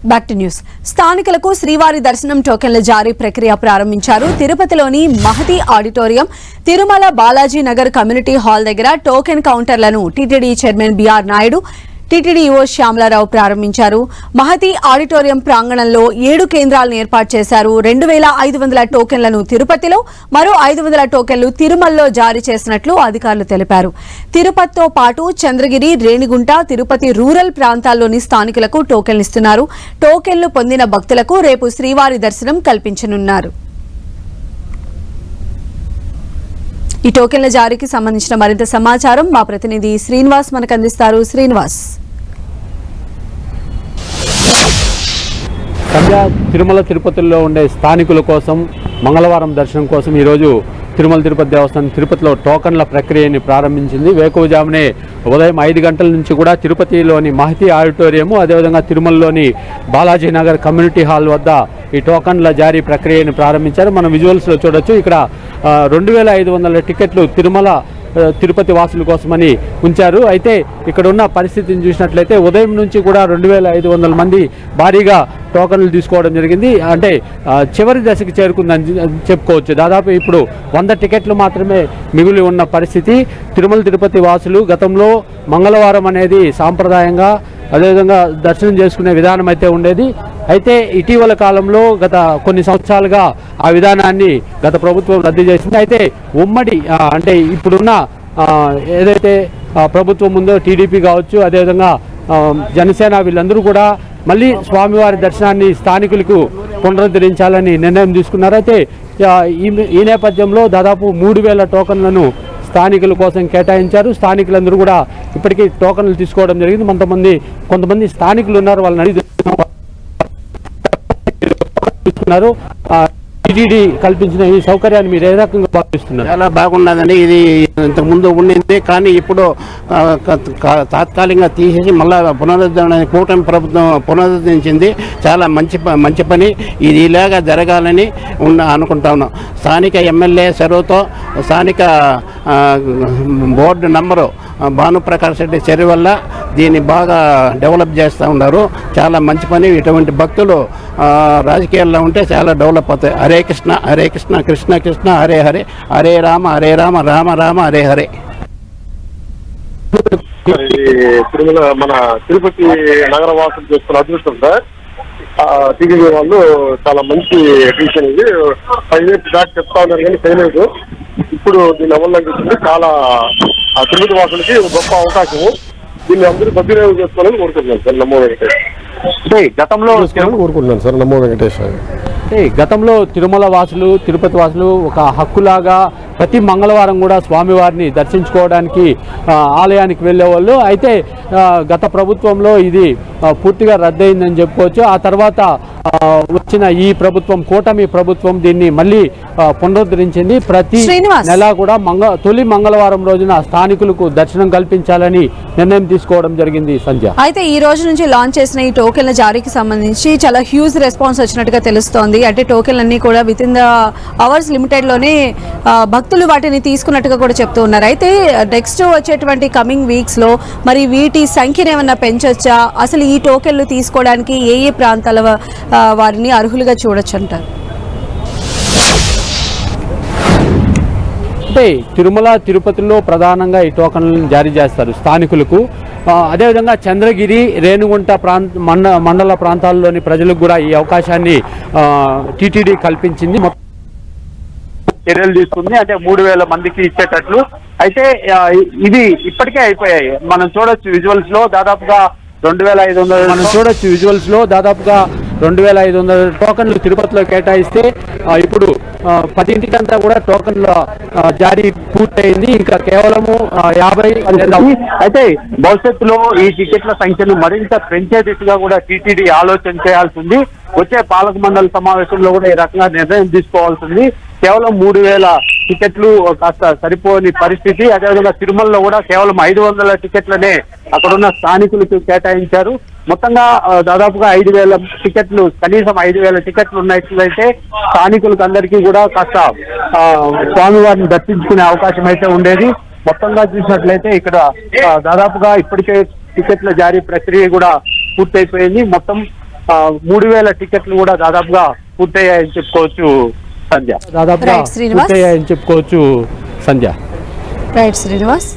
Back to news. స్థానికులకు శ్రీవారి దర్శనం టోకెన్ల జారీ ప్రక్రియ ప్రారంభించారు. తిరుపతిలోని Mahathi auditorium, Tirumala Balaji Nagar community hall దగ్గర token కౌంటర్లను TTD chairman BR Naidu, TTD EO Shyamala Rao ప్రారంభించారు. మహతి ఆడిటోరియం ప్రాంగణంలో 7 కేంద్రాలను ఏర్పాటు చేశారు. 2500 టోకెన్లను తిరుపతిలో, మరో 500 టోకెన్లు తిరుమలలో జారీ చేసినట్లు అధికారులు తెలిపారు. తిరుపతితో పాటు చంద్రగిరి, రేణిగుంట, తిరుపతి రూరల్ ప్రాంతాల్లోని స్థానికులకు టోకెన్లు ఇస్తున్నారు. టోకెన్లు పొందిన భక్తులకు రేపు శ్రీవారి దర్శనం కల్పించనున్నారు. ఈ టోకెన్ల జారీకి సంబంధించిన మరింత సమాచారం మా ప్రతినిధి శ్రీనివాస్ మనకు అందిస్తారు. శ్రీనివాస్, తిరుమల తిరుపతిలో ఉండే స్థానికుల కోసం మంగళవారం దర్శనం కోసం ఈరోజు తిరుమల తిరుపతి దేవస్థానం తిరుపతిలో టోకన్ల ప్రక్రియని ప్రారంభించింది. వేకువజామునే ఉదయం 5 గంటల నుంచి కూడా తిరుపతిలోని మహతి ఆడిటోరియము, అదేవిధంగా తిరుమలలోని బాలాజీ నగర్ కమ్యూనిటీ హాల్ వద్ద ఈ టోకన్ల జారీ ప్రక్రియని ప్రారంభించారు. మనం విజువల్స్లో చూడొచ్చు. ఇక్కడ 2500 టికెట్లు తిరుపతి వాసుల కోసమని ఉంచారు. అయితే ఇక్కడ ఉన్న పరిస్థితిని చూసినట్లయితే ఉదయం నుంచి కూడా 2500 మంది భారీగా టోకన్లు తీసుకోవడం జరిగింది. అంటే చివరి దశకి చేరుకుందని చెప్పుకోవచ్చు. దాదాపు ఇప్పుడు 100 టికెట్లు మాత్రమే మిగిలి ఉన్న పరిస్థితి. తిరుమల తిరుపతి వాసులు గతంలో మంగళవారం అనేది సాంప్రదాయంగా అదేవిధంగా దర్శనం చేసుకునే విధానం అయితే ఉండేది. అయితే ఇటీవల కాలంలో గత కొన్ని సంవత్సరాలుగా ఆ విధానాన్ని గత ప్రభుత్వం రద్దు చేసింది. అయితే ఉమ్మడి అంటే ఇప్పుడున్న ఏదైతే ప్రభుత్వం ఉందో టీడీపీ కావచ్చు, అదేవిధంగా జనసేన, వీళ్ళందరూ కూడా మళ్ళీ స్వామివారి దర్శనాన్ని స్థానికులకు పునరుద్ధరించాలని నిర్ణయం తీసుకున్నారు. అయితే ఈ నేపథ్యంలో దాదాపు 3000 టోకన్లను స్థానికుల కోసం కేటాయించారు. స్థానికులందరూ కూడా ఇప్పటికీ టోకన్లు తీసుకోవడం జరిగింది. కొంతమంది స్థానికులు ఉన్నారు, వాళ్ళని అడిగి తీసుకున్నారు. టీటీడీ కల్పించిన ఈ సౌకర్యాన్ని మీరు ఏ రకంగా భావిస్తున్నారు? చాలా బాగున్నదండి. ఇది ఇంతకుముందు ఉండింది, కానీ ఇప్పుడు తాత్కాలికంగా తీసేసి మళ్ళా పునరుద్ధరణ కూటమి ప్రభుత్వం పునరుద్ధరించింది. చాలా మంచి పని. ఇది ఇలాగా జరగాలని అనుకుంటా ఉన్నాం. స్థానిక ఎమ్మెల్యే చొరవతో, స్థానిక బోర్డు నంబరు భానుప్రకాష్ రెడ్డి చర్య వల్ల దీన్ని బాగా డెవలప్ చేస్తూ ఉన్నారు. చాలా మంచి పని. ఇటువంటి భక్తులు రాజకీయాల్లో ఉంటే చాలా డెవలప్ అవుతాయి. హరే కృష్ణ హరే కృష్ణ కృష్ణ కృష్ణ హరే హరే, హరే రామ రామ రామ హరే హరే. తిరుమల మన తిరుపతి నగర వాసులు చేస్తున్న అదృష్టం సార్. టీడీపీ వాళ్ళు చాలా మంచి డిసిషన్ ఇది. 5 years బ్యాక్ చెప్తా ఉన్నారు కానీ చేయలేదు. ఇప్పుడు దీన్ని అమలు చాలా తిరుపతి వాసులకి గొప్ప అవకాశము. దీన్ని అందరూ సద్వినియోగం చేసుకోవాలని కోరుకుంటున్నాను సార్. నమో వెంకటేష్. గతంలో కోరుకుంటున్నాను సార్. నమో వెంకటేష్. గతంలో తిరుమల వాసులు, తిరుపతి వాసులు ఒక హక్కులాగా ప్రతి మంగళవారం కూడా స్వామివారిని దర్శించుకోవడానికి ఆలయానికి వెళ్ళేవాళ్ళు. అయితే గత ప్రభుత్వంలో ఇది పూర్తిగా రద్దయిందని చెప్పుకోవచ్చు. ఆ తర్వాత వచ్చిన ఈ ప్రభుత్వం, కూటమి ప్రభుత్వం దీన్ని మళ్ళీ పునరుద్ధరించింది. ప్రతి నెల కూడా తొలి మంగళవారం రోజున స్థానికులకు దర్శనం కల్పించాలని నిర్ణయం తీసుకోవడం జరిగింది. సంధ్య, అయితే ఈ రోజు నుంచి లాంచ్ చేసిన ఈ టోకెన్ల జారీకి సంబంధించి చాలా హ్యూజ్ రెస్పాన్స్ వచ్చినట్టుగా తెలుస్తోంది. అంటే టోకెన్లన్నీ కూడా with in the hours limited లోనే భక్తులు వాటిని తీసుకున్నట్టుగా కూడా చెప్తూ ఉన్నారు. అయితే నెక్స్ట్ వచ్చేటువంటి కమింగ్ వీక్స్ లో మరి వీటి సంఖ్యను ఏమన్నా పెంచొచ్చా? అసలు ఈ టోకెన్లు తీసుకోవడానికి ఏ ప్రాంతాల వారిని అర్హులుగా చూడొచ్చు అంటారు? అంటే తిరుమల తిరుపతిలో ప్రధానంగా ఈ టోకన్లను జారీ చేస్తారు స్థానికులకు. అదేవిధంగా చంద్రగిరి, రేణిగుంట మండల ప్రాంతాల్లోని ప్రజలకు కూడా ఈ అవకాశాన్ని టీటీడీ కల్పించింది. చర్యలు తీసుకుంది. అంటే 3000 మందికి ఇచ్చేటట్లు. అయితే ఇది ఇప్పటికే అయిపోయాయి. మనం చూడొచ్చు విజువల్స్ లో దాదాపుగా 2500 టోకన్లు తిరుపతిలో కేటాయిస్తే ఇప్పుడు 10 కూడా టోకన్ల జారీ పూర్తయింది. ఇంకా కేవలము 50. అయితే భవిష్యత్తులో ఈ టికెట్ల సంఖ్యను మరింత పెంచే దిశగా కూడా టీటీడీ ఆలోచన చేయాల్సింది. వచ్చే పాలక మండలి సమావేశంలో కూడా ఈ రకంగా నిర్ణయం తీసుకోవాల్సింది. కేవలం 3000 టికెట్లు కాస్త సరిపోని పరిస్థితి. అదేవిధంగా తిరుమలలో కూడా కేవలం 500 టికెట్లనే అక్కడున్న స్థానికులకు కేటాయించారు. మొత్తంగా దాదాపుగా 5000 టికెట్లు, కనీసం 5000 టికెట్లు ఉన్నట్లయితే స్థానికులకు అందరికీ కూడా కాస్త స్వామివారిని దర్శించుకునే అవకాశం అయితే ఉండేది. మొత్తంగా చూసినట్లయితే ఇక్కడ దాదాపుగా ఇప్పటికే టికెట్ల జారీ ప్రక్రియ కూడా పూర్తయిపోయింది. మొత్తం 3,000 టికెట్లు కూడా దాదాపుగా పూర్తయ్యాయని చెప్పుకోవచ్చు సంధ్య. దాదాపుగా Right, శ్రీనివాస్. పూర్తయ్యాయని చెప్పుకోవచ్చు సంధ్య. రైట్ శ్రీనివాస్.